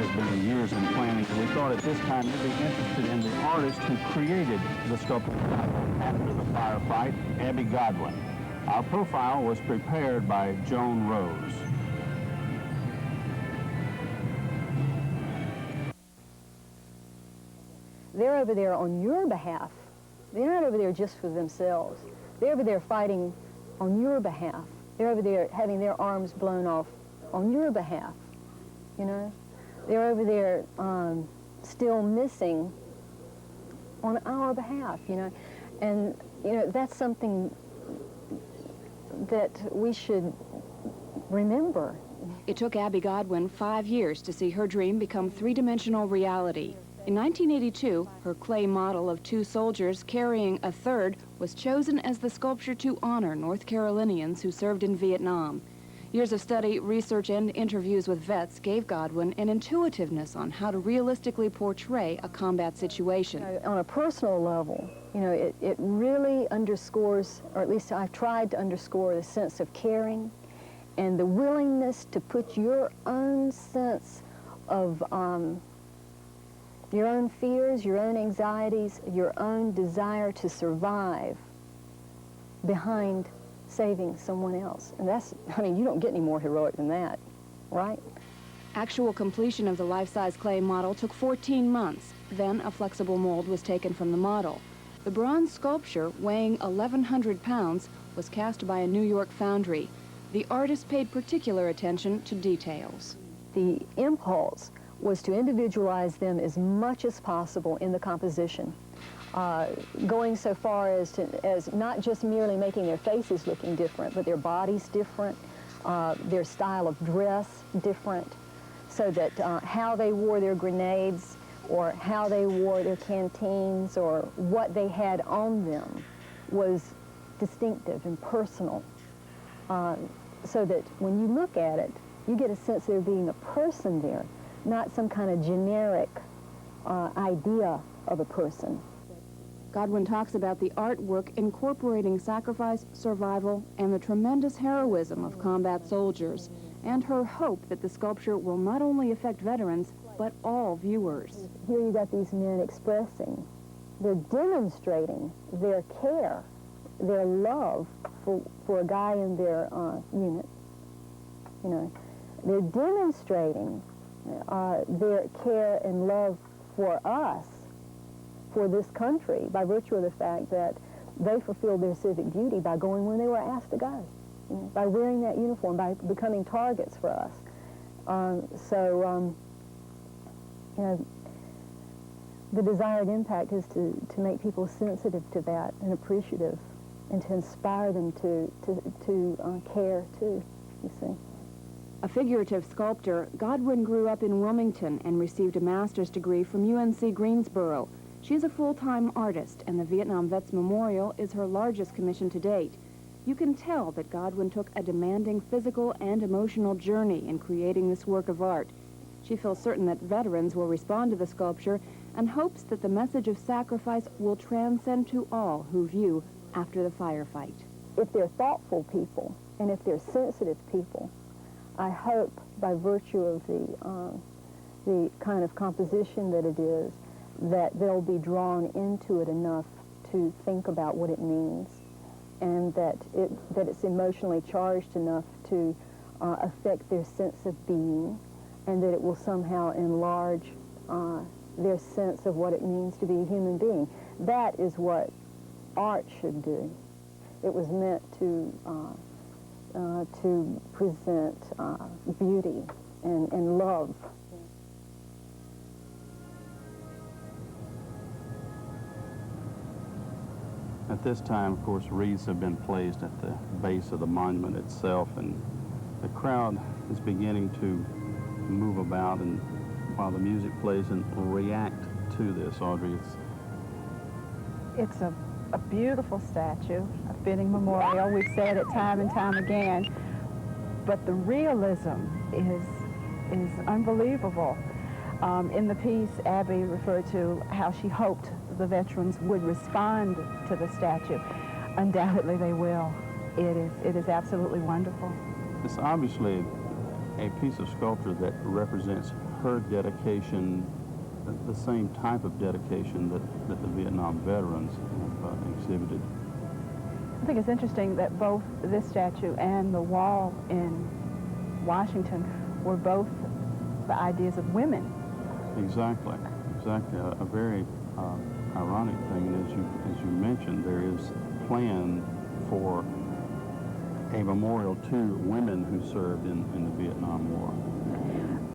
has been years in planning. We thought at this time you'd be interested in the artist who created the sculpture after the firefight, Abby Godwin. Our profile was prepared by Joan Rose. They're over there on your behalf. They're not over there just for themselves. They're over there fighting on your behalf. They're over there having their arms blown off on your behalf, you know? They're over there still missing on our behalf, you know? And, you know, that's something that we should remember. It took Abby Godwin 5 years to see her dream become three-dimensional reality. In 1982, her clay model of 2 soldiers carrying a third was chosen as the sculpture to honor North Carolinians who served in Vietnam. Years of study, research, and interviews with vets gave Godwin an intuitiveness on how to realistically portray a combat situation. On a personal level, you know, it really underscores, or at least I've tried to underscore, the sense of caring and the willingness to put your own sense of your own fears, your own anxieties, your own desire to survive behind saving someone else. And that's, I mean, you don't get any more heroic than that, right? Actual completion of the life-size clay model took 14 months. Then a flexible mold was taken from the model. The bronze sculpture, weighing 1,100 pounds, was cast by a New York foundry. The artist paid particular attention to details. The impulse was to individualize them as much as possible in the composition, going so far as not just merely making their faces looking different, but their bodies different, their style of dress different, so that how they wore their grenades or how they wore their canteens or what they had on them was distinctive and personal, so that when you look at it, you get a sense of there being a person there, not some kind of generic idea of a person. Godwin talks about the artwork incorporating sacrifice, survival, and the tremendous heroism of combat soldiers, and her hope that the sculpture will not only affect veterans, but all viewers. Here you got these men expressing, they're demonstrating their care, their love for a guy in their unit. You know, they're demonstrating their care and love for us, for this country, by virtue of the fact that they fulfilled their civic duty by going when they were asked to go, you know, by wearing that uniform, by becoming targets for us. You know, the desired impact is to make people sensitive to that and appreciative, and to inspire them to care too, you see. A figurative sculptor, Godwin grew up in Wilmington and received a master's degree from UNC Greensboro. She is a full-time artist, and the Vietnam Vets Memorial is her largest commission to date. You can tell that Godwin took a demanding physical and emotional journey in creating this work of art. She feels certain that veterans will respond to the sculpture and hopes that the message of sacrifice will transcend to all who view after the firefight. If they're thoughtful people, and if they're sensitive people, I hope by virtue of the kind of composition that it is, that they'll be drawn into it enough to think about what it means, and that it's emotionally charged enough to affect their sense of being, and that it will somehow enlarge their sense of what it means to be a human being. That is what art should do. It was meant to present beauty and love. At this time, of course, wreaths have been placed at the base of the monument itself, and the crowd is beginning to move about, and while the music plays, and react to this. Audrey, it's a beautiful statue, a fitting memorial. We've said it time and time again, but the realism is unbelievable. In the piece, Abby referred to how she hoped the veterans would respond to the statue. Undoubtedly they will. It is absolutely wonderful. It's obviously a piece of sculpture that represents her dedication, the same type of dedication that the Vietnam veterans have exhibited. I think it's interesting that both this statue and the wall in Washington were both the ideas of women. Exactly, exactly. A very ironic thing, as you mentioned, there is a plan for a memorial to women who served in the Vietnam War.